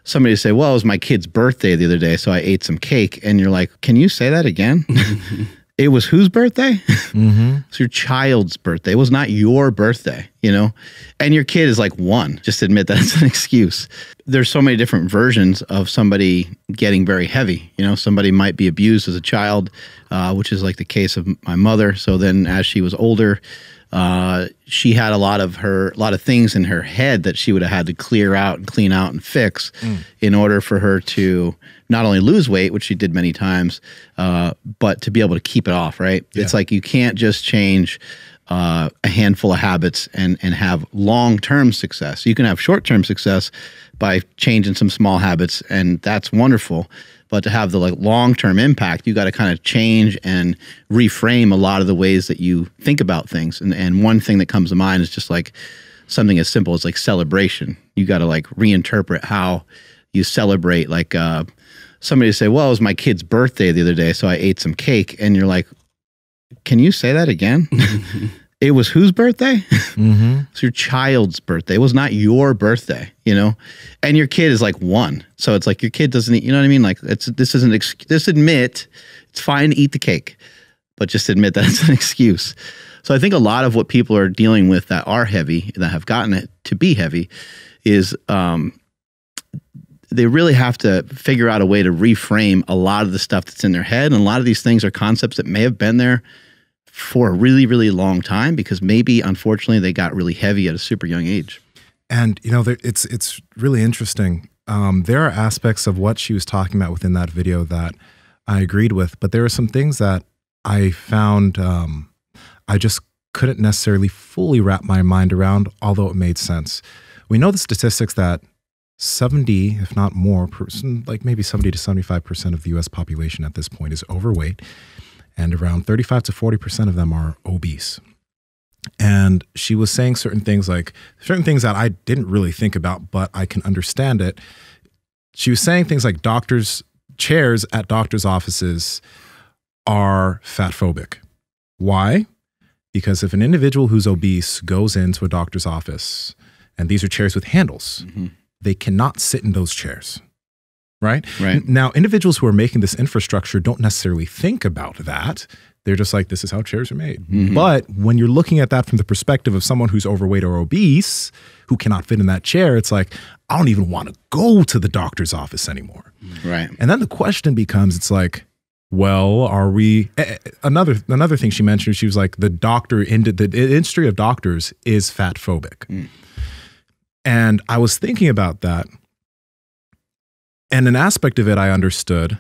somebody say, well, it was my kid's birthday the other day, so I ate some cake. And you're like, can you say that again? It was whose birthday? It's your child's birthday. It was not your birthday, you know? And your kid is like 1. Just admit that it's an excuse. There's so many different versions of somebody getting very heavy. You know, somebody might be abused as a child, which is like the case of my mother. So then as she was older, she had a lot of things in her head that she would have had to clear out and clean out and fix in order for her to not only lose weight, which she did many times, but to be able to keep it off, right? Yeah. It's like you can't just change a handful of habits and have long-term success. You can have short-term success by changing some small habits, and that's wonderful. But to have the long-term impact, you got to kind of change and reframe a lot of the ways that you think about things. And one thing that comes to mind is just like something as simple as like celebration. You got to like reinterpret how you celebrate. Like somebody say, well, it was my kid's birthday the other day, so I ate some cake. And you're like, can you say that again? It was whose birthday? It's your child's birthday. It was not your birthday, you know? And your kid is like 1. So it's like your kid doesn't eat, you know what I mean? Like just admit it's fine to eat the cake, but just admit that it's an excuse. So I think a lot of what people are dealing with that are heavy, that have gotten it to be heavy, is they really have to figure out a way to reframe a lot of the stuff that's in their head. And a lot of these things are concepts that may have been there for a really, really long time because maybe, unfortunately, they got really heavy at a super young age. And, you know, it's really interesting. There are aspects of what she was talking about within that video that I agreed with, but there are some things that I found I just couldn't necessarily fully wrap my mind around, although it made sense. We know the statistics that 70, if not more, like maybe 70 to 75% of the US population at this point is overweight, and around 35 to 40% of them are obese. And she was saying certain things that I didn't really think about, but I can understand it. She was saying things like chairs at doctors' offices are fatphobic. Why? Because if an individual who's obese goes into a doctor's office, and these are chairs with handles, they cannot sit in those chairs. Right? Now, individuals who are making this infrastructure don't necessarily think about that. They're just like, this is how chairs are made. But when you're looking at that from the perspective of someone who's overweight or obese, who cannot fit in that chair, it's like, I don't even want to go to the doctor's office anymore. Right. And then the question becomes, it's like, well, are we, another thing she mentioned, she was like, the industry of doctors is fatphobic. And I was thinking about that. And an aspect of it I understood,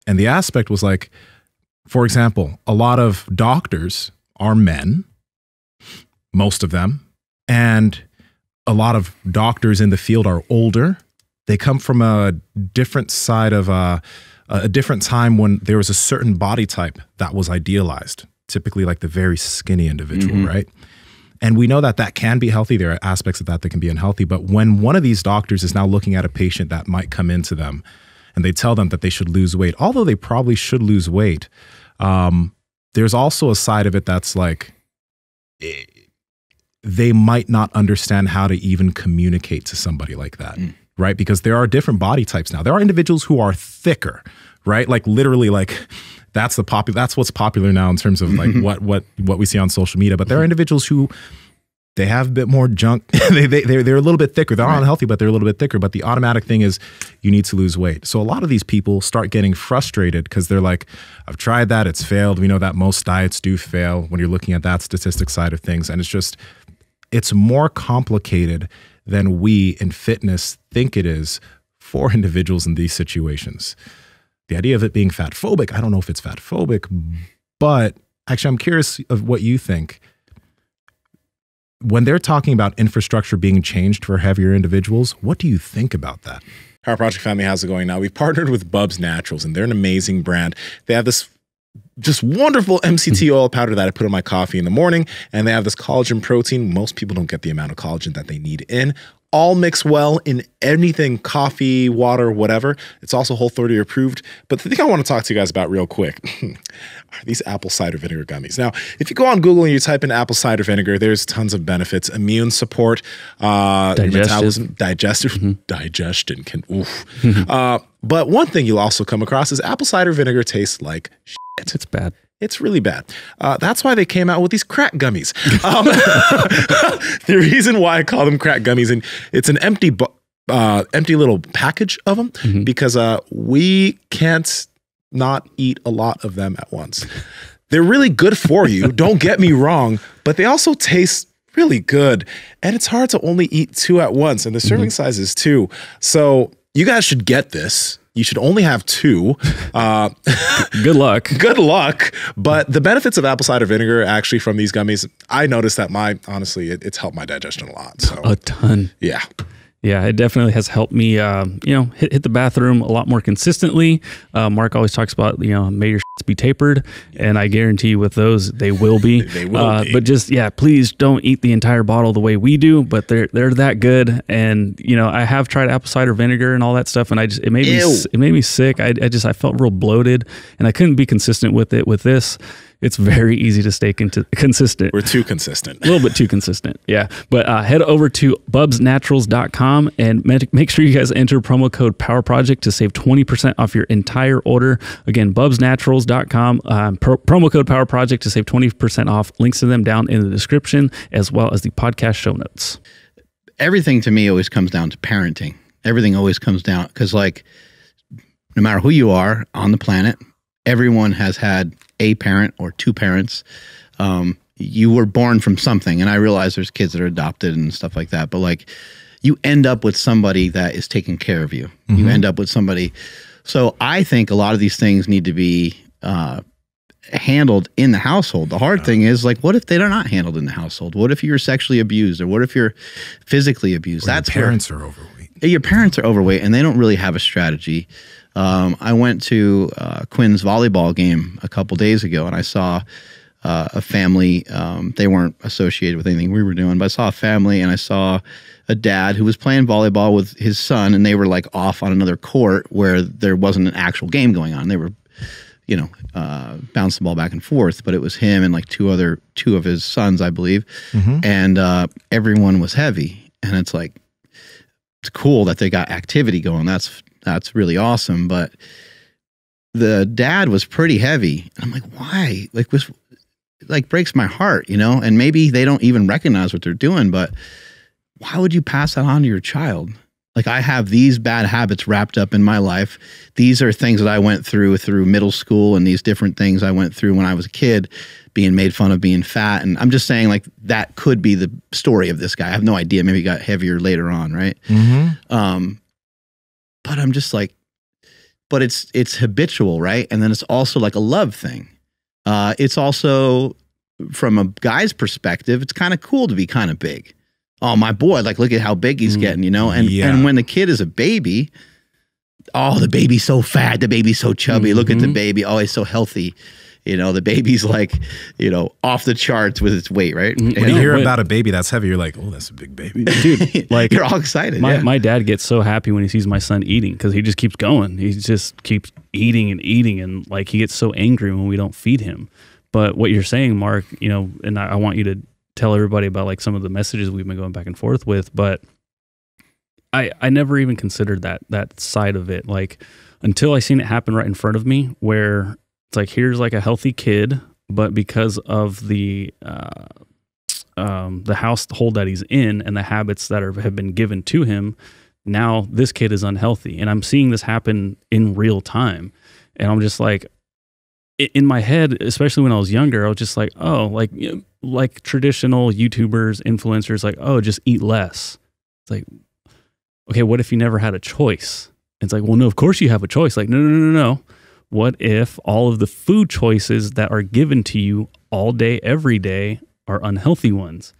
and the aspect was like, for example, a lot of doctors are men, most of them, and a lot of doctors in the field are older. They come from a different side of a different time when there was a certain body type that was idealized, typically like the very skinny individual, right? And we know that that can be healthy. There are aspects of that that can be unhealthy. But when one of these doctors is now looking at a patient that might come into them and they tell them that they should lose weight, although they probably should lose weight, there's also a side of it that's like they might not understand how to even communicate to somebody like that, right? Because there are different body types now. There are individuals who are thicker, right? Like literally like that's what's popular now in terms of like what we see on social media. But there are individuals who they have a bit more junk. they're a little bit thicker. They're not unhealthy, but they're a little bit thicker. But the automatic thing is you need to lose weight. So a lot of these people start getting frustrated because they're like, I've tried that, it's failed. We know that most diets do fail when you're looking at that statistic side of things. And it's more complicated than we in fitness think it is for individuals in these situations. The idea of it being fatphobic, I don't know if it's fatphobic, but actually I'm curious of what you think. When they're talking about infrastructure being changed for heavier individuals, what do you think about that? Our Project family, how's it going now? We've partnered with Bubs Naturals, and they're an amazing brand. They have this just wonderful MCT oil powder that I put in my coffee in the morning, and they have this collagen protein. Most people don't get the amount of collagen that they need in. all mix well in anything, coffee, water, whatever. It's also Whole30 approved. But the thing I want to talk to you guys about real quick are these apple cider vinegar gummies. Now, if you go on Google and you type in apple cider vinegar, there's tons of benefits: immune support, metabolism, digestion. But one thing you'll also come across is apple cider vinegar tastes like shit. It's bad. It's really bad. That's why they came out with these crack gummies. The reason why I call them crack gummies, and it's an empty little package of them, because we can't not eat a lot of them at once. They're really good for you, don't get me wrong, but they also taste really good. And it's hard to only eat 2 at once, and the serving size is 2. So you guys should get this. You should only have 2. Good luck. Good luck. But the benefits of apple cider vinegar, actually, from these gummies, I noticed that honestly, it's helped my digestion a lot. So a ton. Yeah. Yeah, it definitely has helped me, hit the bathroom a lot more consistently. Mark always talks about, may your shits be tapered, and I guarantee you with those, they will be. They will be. But just, please don't eat the entire bottle the way we do, but they're that good. And, I have tried apple cider vinegar and all that stuff, and it made me sick. I felt real bloated, and I couldn't be consistent with it. With this, it's very easy to stay consistent. We're too consistent. A little bit too consistent, yeah. But head over to bubsnaturals.com and make sure you guys enter promo code POWERPROJECT to save 20% off your entire order. Again, bubsnaturals.com, promo code POWERPROJECT to save 20% off. Links to them down in the description, as well as the podcast show notes. Everything to me always comes down to parenting. Everything always comes down, because like, no matter who you are on the planet, everyone has had a parent or 2 parents. You were born from something, and I realize there's kids that are adopted and stuff like that, but like, you end up with somebody that is taking care of you. You end up with somebody. So I think a lot of these things need to be handled in the household. The hard thing is, like, what if they're not handled in the household? What if you're sexually abused, or what if you're physically abused? That's parents are overweight. Your parents are overweight, and they don't really have a strategy. I went to Quinn's volleyball game a couple days ago, and I saw a family. They weren't associated with anything we were doing, but I saw a family, and I saw a dad who was playing volleyball with his son, and they were like off on another court where there wasn't an actual game going on. They were, bouncing the ball back and forth, but it was him and like two of his sons, I believe, and everyone was heavy, and it's like, it's cool that they got activity going. That's really awesome. But the dad was pretty heavy. And I'm like, why? Like, this like breaks my heart, and maybe they don't even recognize what they're doing, but why would you pass that on to your child? Like, I have these bad habits wrapped up in my life. These are things that I went through middle school, and these different things I went through when I was a kid, being made fun of being fat. And I'm just saying, like, that could be the story of this guy. I have no idea. Maybe he got heavier later on, right? But I'm just like, but it's habitual, right? And then it's also like a love thing. It's also, from a guy's perspective, it's kind of cool to be kind of big. Oh, my boy, like, look at how big he's getting, And when the kid is a baby, oh, the baby's so fat, the baby's so chubby. Look at the baby. Oh, he's so healthy. The baby's like, off the charts with its weight, right? When you hear about a baby that's heavy, you're like, oh, that's a big baby. Dude, like, you're all excited. My dad gets so happy when he sees my son eating, because he just keeps going. He just keeps eating and eating, and like, he gets so angry when we don't feed him. But what you're saying, Mark, and I want you to tell everybody about like some of the messages we've been going back and forth with, but I never even considered that side of it, like, until I seen it happen right in front of me, where it's like, here's like a healthy kid, but because of the household that he's in and the habits that have been given to him, now this kid is unhealthy. And I'm seeing this happen in real time. And I'm just like, in my head, especially when I was younger, I was just like, oh, like traditional YouTubers, influencers, like, oh, just eat less. It's like, okay, what if you never had a choice? It's like, well, no, of course you have a choice. Like, no. What if all of the food choices that are given to you all day, every day, are unhealthy ones?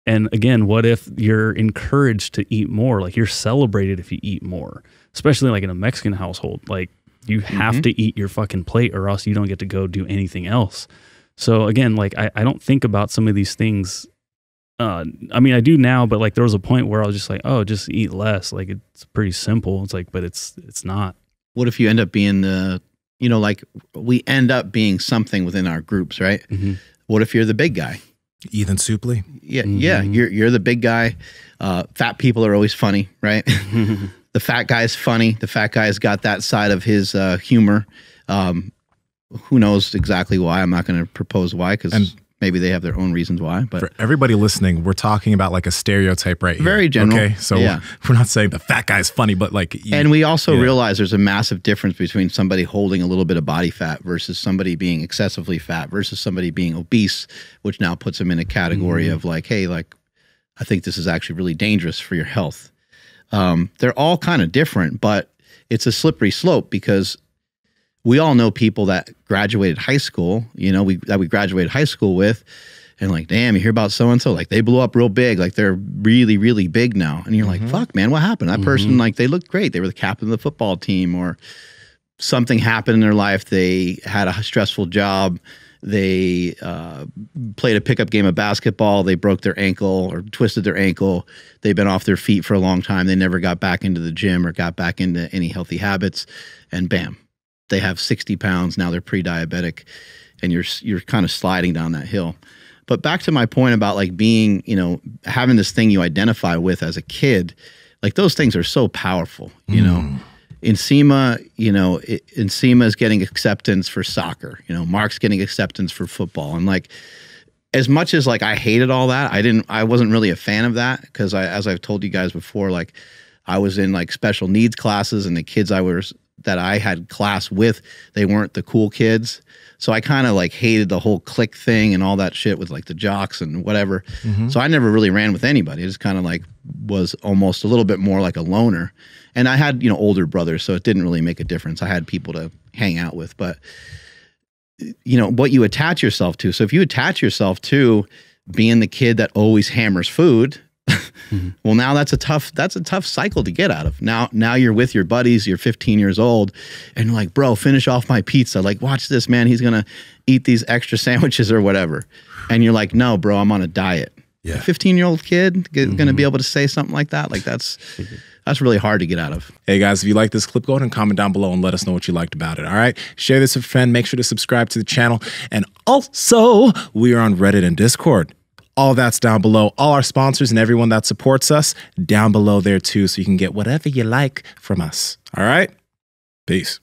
And again, what if you're encouraged to eat more? Like, you're celebrated if you eat more, especially like in a Mexican household. Like, you have to eat your fucking plate, or else you don't get to go do anything else. So again, like, I don't think about some of these things I mean, I do now, but like there was a point where I was just like, oh, just eat less. Like it's pretty simple. It's like, but it's not. What if you end up being the, you know, like we end up being something within our groups, right? Mm-hmm. What if you're the big guy? Ethan Supley. Yeah, Mm-hmm. yeah. You're the big guy. Fat people are always funny, right? The fat guy is funny. The fat guy's got that side of his humor. Who knows exactly why? I'm not going to propose why, because maybe they have their own reasons why. But for everybody listening, we're talking about like a stereotype right here. Very general. Okay, so Yeah. we're not saying the fat guy's funny, but like, and we also realize there's a massive difference between somebody holding a little bit of body fat versus somebody being excessively fat versus somebody being obese, which now puts them in a category of like, hey, like, I think this is actually really dangerous for your health. They're all kind of different, but it's a slippery slope because we all know people that graduated high school, you know, we graduated high school with, and like, damn, you hear about so-and-so, like they blew up real big, like they're really, really big now. And you're like, fuck, man, what happened? That person, like they looked great. They were the captain of the football team, or something happened in their life. They had a stressful job. They played a pickup game of basketball. They broke their ankle or twisted their ankle. They've been off their feet for a long time. They never got back into the gym or got back into any healthy habits. And bam, they have 60 pounds. Now they're pre-diabetic, and you're kind of sliding down that hill. But back to my point about like being, you know, having this thing you identify with as a kid, like those things are so powerful, you know. Nsima, you know, Nsima is getting acceptance for soccer. You know, Mark's getting acceptance for football. And like, as much as like I hated all that, I wasn't really a fan of that, because as I've told you guys before, like I was in like special needs classes, and the kids that I had class with, they weren't the cool kids. So I kind of like hated the whole clique thing and all that shit with like the jocks and whatever. So I never really ran with anybody. I just kind of like was almost a little bit more like a loner. And I had, you know, older brothers, so it didn't really make a difference. I had people to hang out with. But, you know, what you attach yourself to. So if you attach yourself to being the kid that always hammers food, well, now that's a tough cycle to get out of. Now you're with your buddies, you're 15 years old, and you're like, bro, finish off my pizza. Like, watch this, man. He's going to eat these extra sandwiches or whatever. And you're like, no, bro, I'm on a diet. Yeah. A 15-year-old kid going to be able to say something like that? Like that's really hard to get out of. Hey guys, if you like this clip, go ahead and comment down below and let us know what you liked about it. All right. Share this with a friend. Make sure to subscribe to the channel. And also, we are on Reddit and Discord. All that's down below. All our sponsors and everyone that supports us down below there too, so you can get whatever you like from us. All right. Peace.